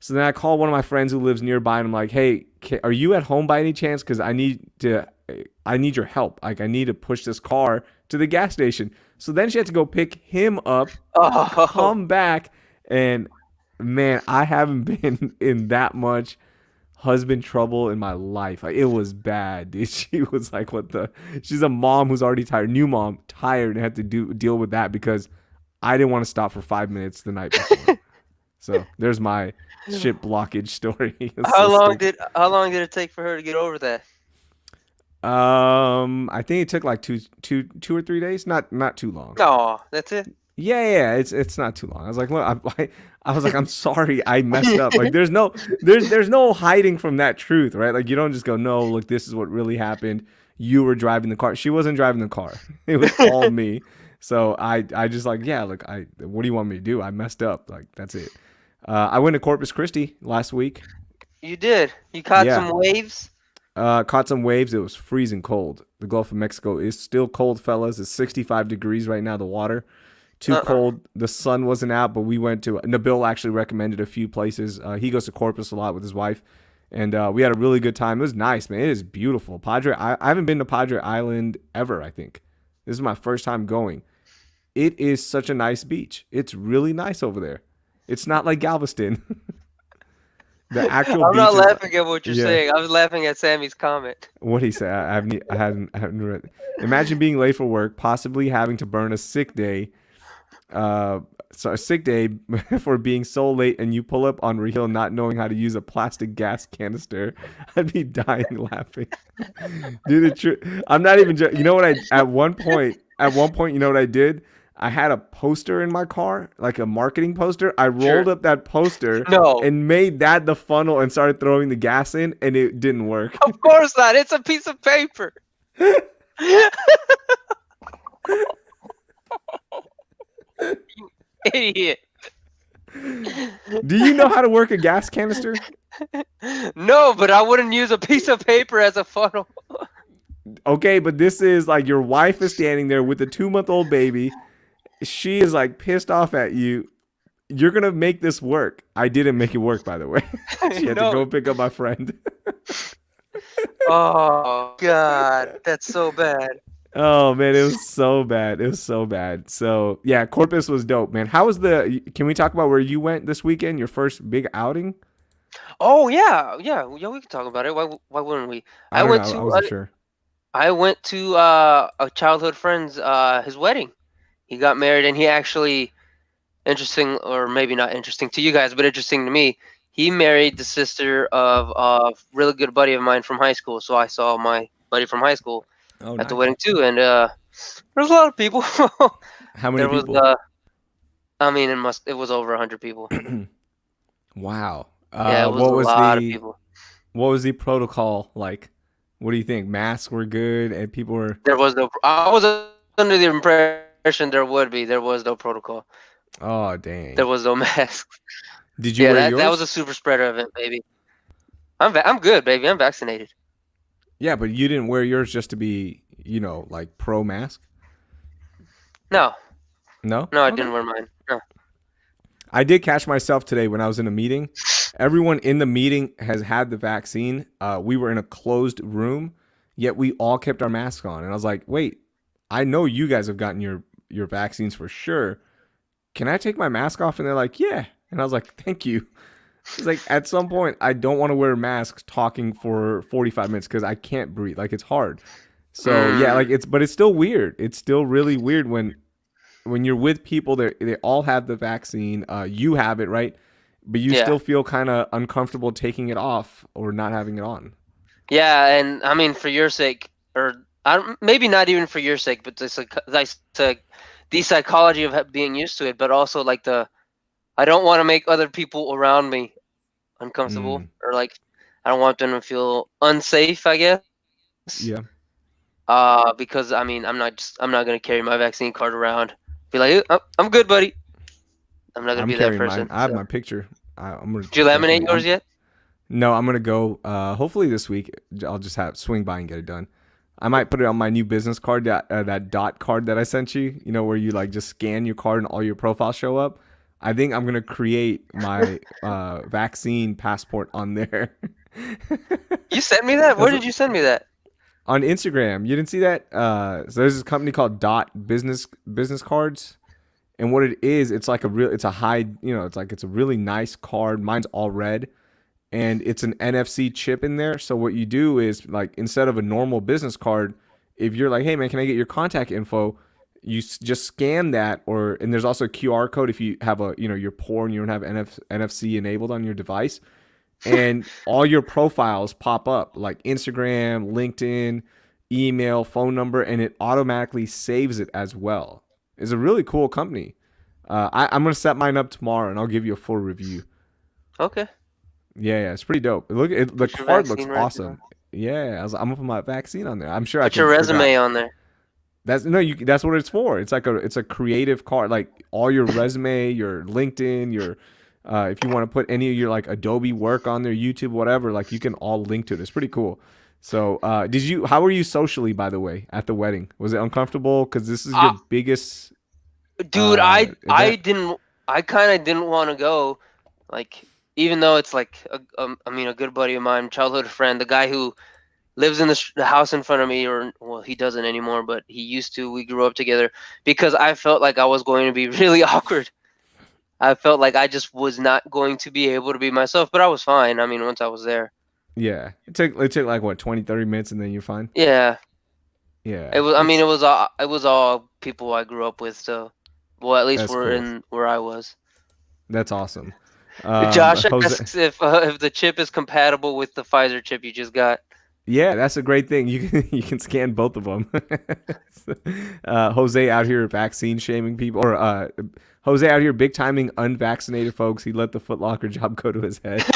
So then I call one of my friends who lives nearby, and I'm like, "Hey, are you at home by any chance? Because I need your help. Like, I need to push this car to the gas station." So then she had to go pick him up, Oh. come back, and man, I haven't been in that much husband trouble in my life. Like, it was bad, dude. She was like, "What the?" She's a mom who's already tired, new mom, tired, and had to deal with that because I didn't want to stop for 5 minutes the night before. So there's my shit blockage story. It's How so long stupid. did how long did it take for her to get over that? I think it took like 2 or 3 days. Not too long. No, that's it. Yeah. It's not too long. I was like, look, I was like, I'm sorry, I messed up. Like, there's no hiding from that truth, right? Like, you don't just go, no, look, this is what really happened. You were driving the car. She wasn't driving the car. It was all me. So I just like, yeah, look, what do you want me to do? I messed up. Like, that's it. I went to Corpus Christi last week. You did. You caught Yeah. some waves. Caught some waves. It was freezing cold. The Gulf of Mexico is still cold, fellas. It's 65 degrees right now, the water. Too Uh-uh. cold. The sun wasn't out, but we went to, Nabil actually recommended a few places. He goes to Corpus a lot with his wife, and we had a really good time. It was nice, man. It is beautiful. I haven't been to Padre Island ever, I think. This is my first time going. It is such a nice beach. It's really nice over there. It's not like Galveston. The actual I'm not beach is, laughing at what you're yeah. saying. I was laughing at Sammy's comment. What he said, I haven't read. Imagine being late for work, possibly having to burn a sick day. So a sick day for being so late, and you pull up on Raheel not knowing how to use a plastic gas canister. I'd be dying laughing, dude. I'm not even. You know what at one point, you know what I did? I had a poster in my car, like a marketing poster. I rolled Sure. up that poster No, and made that the funnel and started throwing the gas in, and it didn't work. of course not. It's a piece of paper. Idiot. Do you know how to work a gas canister? No, but I wouldn't use a piece of paper as a funnel. Okay, but this is like your wife is standing there with a 2-month-old baby. She is like pissed off at you. You're gonna make this work. I didn't make it work, by the way. She had to No. go pick up my friend. Oh God, that's so bad. Oh man, it was so bad. It was so bad. So yeah, Corpus was dope, man. How was the? Can we talk about where you went this weekend? Your first big outing? Oh yeah. We can talk about it. Why wouldn't we? I I don't went know. I to wasn't sure. I went to a childhood friend's his wedding. He got married, and he actually interesting, or maybe not interesting to you guys, but interesting to me. He married the sister of a really good buddy of mine from high school. So I saw my buddy from high school Oh, at the nice. wedding too, and There's a lot of people. How many There was people? I mean, it was over 100 people. Wow. Yeah, it was a lot of people. What was the protocol like? What do you think? Masks were good and people were. There was no. I was under the impression there was no protocol. Oh There dang. was no mask. Did you Yeah, wear that was a yours? super spreader event, baby. I'm good, baby. I'm vaccinated. Yeah, but you didn't wear yours just to be, like pro mask. No, No. no, I Okay. didn't wear mine. No. I did catch myself today when I was in a meeting. Everyone in the meeting has had the vaccine. We were in a closed room, yet we all kept our masks on. And I was like, wait, I know you guys have gotten your vaccines for sure. Can I take my mask off? And they're like, yeah. And I was like, thank you. It's like at some point, I don't want to wear masks talking for 45 minutes because I can't breathe. Like it's hard. So yeah, Mm, like but it's still weird. It's still really weird when you're with people that they all have the vaccine. You have it, right? But you yeah, still feel kind of uncomfortable taking it off or not having it on. yeah, and I mean, for your sake, or maybe not even for your sake, but the psychology of being used to it, but also like I don't want to make other people around me uncomfortable, Mm, or like I don't want them to feel unsafe, I guess. yeah, Because I mean, I'm not gonna carry my vaccine card around. Be like, I'm good, buddy. I'm not gonna I'm be that carrying mine. person. I have So, my picture. I'm gonna did you laminate definitely. yours yet? No, I'm gonna go. Hopefully this week. I'll just have swing by and get it done. I might put it on my new business card, that dot card that I sent you. You know where you like just scan your card and all your profiles show up. I think I'm gonna create my vaccine passport on there. You sent me that? Where That's did you send me that? on Instagram. You didn't see that? So there's this company called Dot Business Cards, and what it is, it's a high, it's a really nice card. Mine's all red, and it's an NFC chip in there. So what you do is like instead of a normal business card, if you're like, hey man, can I get your contact info? Just scan that, and there's also a QR code if you have you're poor and you don't have NFC enabled on your device, and all your profiles pop up like Instagram, LinkedIn, email, phone number, and it automatically saves it as well. It's a really cool company. I'm gonna set mine up tomorrow, and I'll give you a full review. Okay. Yeah, it's pretty dope. The Put your card looks vaccine right there. awesome. Yeah, I'm gonna put my vaccine on there. I'm sure I Put your can figure out. resume on there. That's no, you. That's what it's for. It's a creative card. Like all your resume, your LinkedIn, your if you want to put any of your like Adobe work on there, YouTube, whatever, like you can all link to it. It's pretty cool. So, how were you socially, by the way, at the wedding? Was it uncomfortable? Because this is your Uh, biggest Dude, event. I kind of didn't want to go, like, even though it's like I mean, a good buddy of mine, childhood friend, the guy who lives in the house in front of me, or well, he doesn't anymore, but he used to. We grew up together, because I felt like I was going to be really awkward. I felt like I just was not going to be able to be myself, but I was fine. I mean, once I was there. Yeah, it took like what 20, 30 minutes, and then you're fine. Yeah, it Yeah, was. I mean, it was all people I grew up with. So, well, at least that's we're cool. in where I was. That's awesome. Josh Jose, asks if the chip is compatible with the Pfizer chip you just got. yeah, that's a great thing. You can you can scan both of them. Jose out here vaccine shaming people, or Jose out here big timing unvaccinated folks. He let the Foot Locker job go to his head.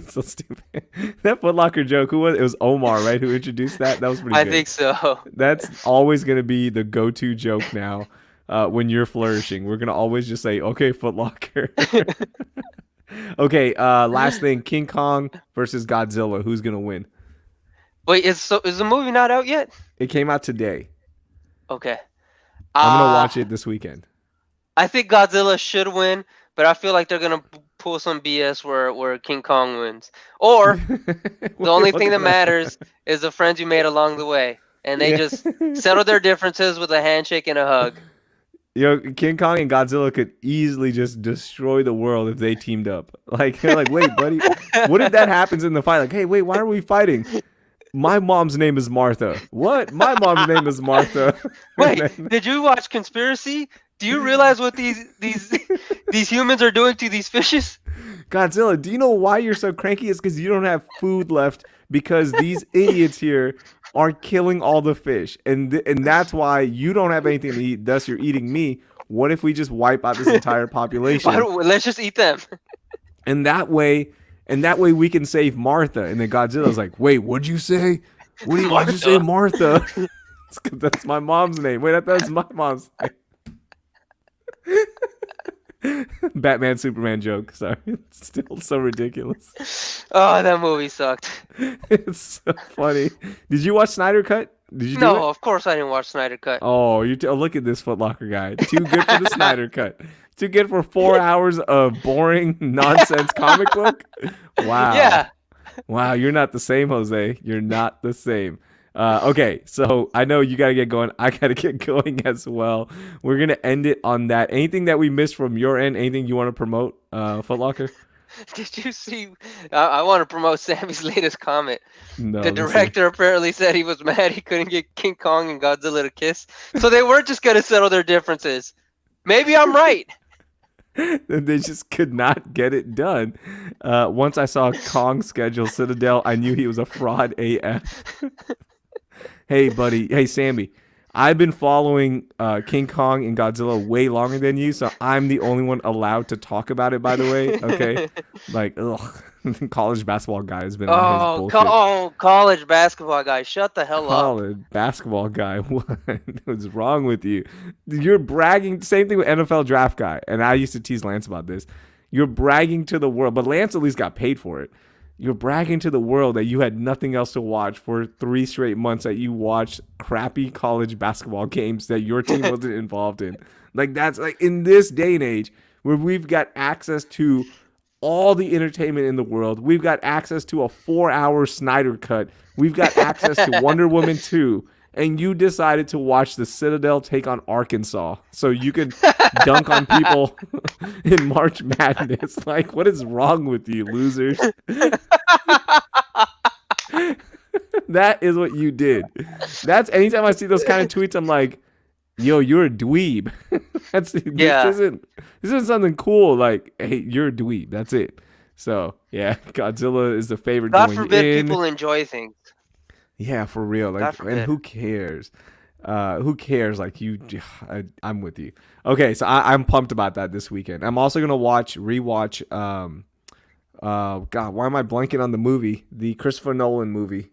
So stupid. That Foot Locker joke. Who was it? Was Omar, right? Who introduced that? That was pretty I good. think so. That's always gonna be the go-to joke now. When you're flourishing, we're gonna always just say, "Okay, Foot Locker." Okay, last thing, King Kong versus Godzilla. Who's gonna win? Wait, is the movie not out yet? It came out today. Okay. I'm gonna Uh watch it this weekend. I think Godzilla should win, but I feel like they're gonna pull some BS where King Kong wins. Or the only What thing that kind matters is the friends you made along the way, and they yeah. just settle their differences with a handshake and a hug. King Kong and Godzilla could easily just destroy the world if they teamed up. Like, you're like, wait, buddy, what if that happens in the fight? Like, hey, wait, why are we fighting? My mom's name is Martha. What? My mom's name is Martha. Wait, did you watch Conspiracy? Do you realize what these humans are doing to these fishes? Godzilla, do you know why you're so cranky? It's because you don't have food left because these idiots here are killing all the fish. And that's why you don't have anything to eat. Thus, you're eating me. What if we just wipe out this entire population? Let's just eat them. And that way, we can save Martha. And then Godzilla's like, wait, what'd you say? Why'd you say Martha? That's my mom's name. Wait, that's my mom's name. Batman Superman joke. Sorry, it's still so ridiculous. Oh, that movie sucked. It's so funny. Did you watch Snyder Cut? Did you? No, of course I didn't watch Snyder Cut. Oh, look at this Foot Locker guy. Too good for the Snyder Cut. Too good for 4 hours of boring nonsense comic book. Wow. Yeah. Wow, you're not the same, Jose. You're not the same. Okay, so I know you got to get going. I got to get going as well. We're going to end it on that. Anything that we missed from your end? Anything you want to promote, Foot Locker? Did you see? I want to promote Sammy's latest comment. No. The director apparently said he was mad he couldn't get King Kong and Godzilla to kiss. So they weren't just going to settle their differences. Maybe I'm right. They just could not get it done. Once I saw Kong's schedule, Citadel, I knew he was a fraud AF. Hey, buddy. Hey, Sammy. I've been following King Kong and Godzilla way longer than you, so I'm the only one allowed to talk about it, by the way. Okay? Like, ugh. College basketball guy has been on his bullshit. College basketball guy. Shut the hell up. College basketball guy. What's wrong with you? You're bragging. Same thing with NFL draft guy. And I used to tease Lance about this. You're bragging to the world, but Lance at least got paid for it. You're bragging to the world that you had nothing else to watch for 3 straight months, that you watched crappy college basketball games that your team wasn't involved in. Like, that's like in this day and age where we've got access to all the entertainment in the world. We've got access to a 4-hour Snyder Cut. We've got access to Wonder Woman 2. And you decided to watch the Citadel take on Arkansas so you could dunk on people in March Madness. Like, what is wrong with you, losers? That is what you did. That's anytime I see those kind of tweets, I'm like, yo, you're a dweeb. This isn't something cool. Like, hey, you're a dweeb. That's it. So, yeah, Godzilla is the favorite God going forbid in. people enjoy things. Yeah, for real. Like, and who cares? Who cares? Like, I'm with you. Okay, so I'm pumped about that this weekend. I'm also gonna rewatch. God, why am I blanking on the movie? The Christopher Nolan movie,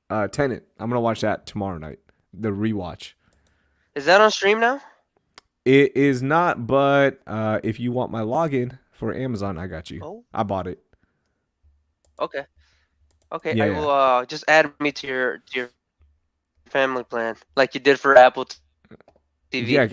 Tenet. I'm gonna watch that tomorrow night. The rewatch. Is that on stream now? It is not, but if you want my login for Amazon, I got you. Oh. I bought it. Okay. Okay, Yeah, I will just add me to your family plan, like you did for Apple TV. Yeah,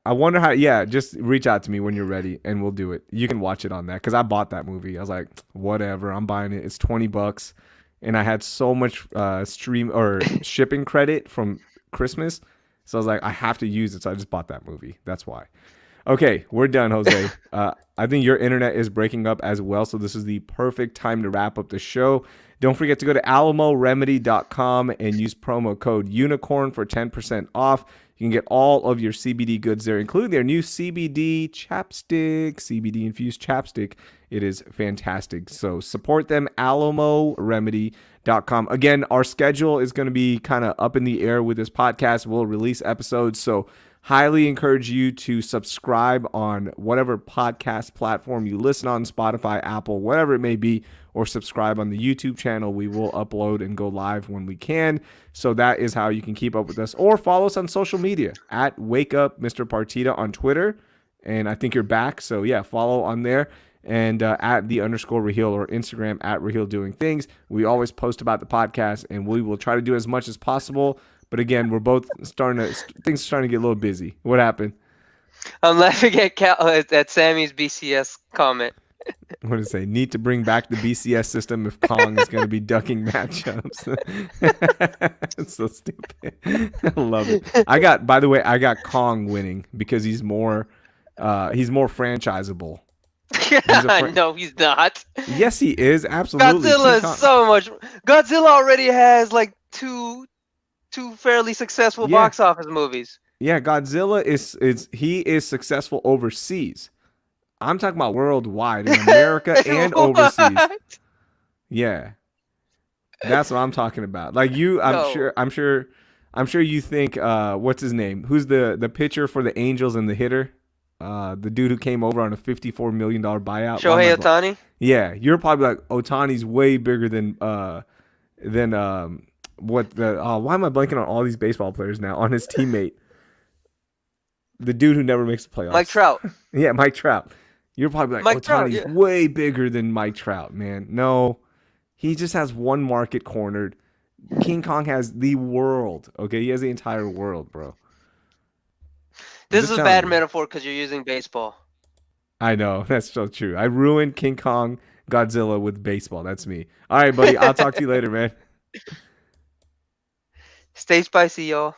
I wonder how. Yeah, just reach out to me when you're ready, and we'll do it. You can watch it on that because I bought that movie. I was like, whatever, I'm buying it. It's $20, and I had so much stream or shipping credit from Christmas, so I was like, I have to use it. So I just bought that movie. That's why. Okay, we're done, Jose. I think your internet is breaking up as well, so this is the perfect time to wrap up the show. Don't forget to go to alamoremedy.com and use promo code UNICORN for 10% off. You can get all of your CBD goods there, including their new CBD chapstick, CBD-infused chapstick. It is fantastic. So support them, alamoremedy.com. Again, our schedule is going to be kind of up in the air with this podcast. We'll release episodes, so highly encourage you to subscribe on whatever podcast platform you listen on, Spotify, Apple, whatever it may be, or subscribe on the YouTube channel. We will upload and go live when we can. So that is how you can keep up with us. Or follow us on social media at Wake Up Mr. Partida on Twitter. And I think you're back. So yeah, follow on there. And at _Raheel or Instagram at Raheel Doing Things. We always post about the podcast, and we will try to do as much as possible. But again, we're both things are starting to get a little busy. What happened? I'm laughing at Sammy's BCS comment. What did it say? Need to bring back the BCS system if Kong is going to be ducking matchups. It's so stupid. I love it. I got Kong winning because he's more franchisable. No, he's not. Yes, he is. Absolutely. Godzilla is so much. Godzilla already has like two fairly successful box office movies. Yeah, Godzilla is successful overseas. I'm talking about worldwide in America and overseas. What? Yeah, that's what I'm talking about. Like you, No. I'm sure you think, what's his name? Who's the pitcher for the Angels and the hitter? The dude who came over on a $54 million buyout. Why am I Shohei Ohtani? Yeah, you're probably like Otani's way bigger than what the why am I blanking on all these baseball players now on his teammate? The dude who never makes the playoffs. Mike Trout. Yeah, Mike Trout. You're probably like Mike Trout, Otani's yeah. way bigger than Mike Trout, man. No, he just has one market cornered. King Kong has the world. Okay, he has the entire world, bro. This Just is a telling bad you. metaphor because you're using baseball. I know, that's so true. I ruined King Kong Godzilla with baseball. That's me. All right, buddy. I'll talk to you later, man. Stay spicy, y'all.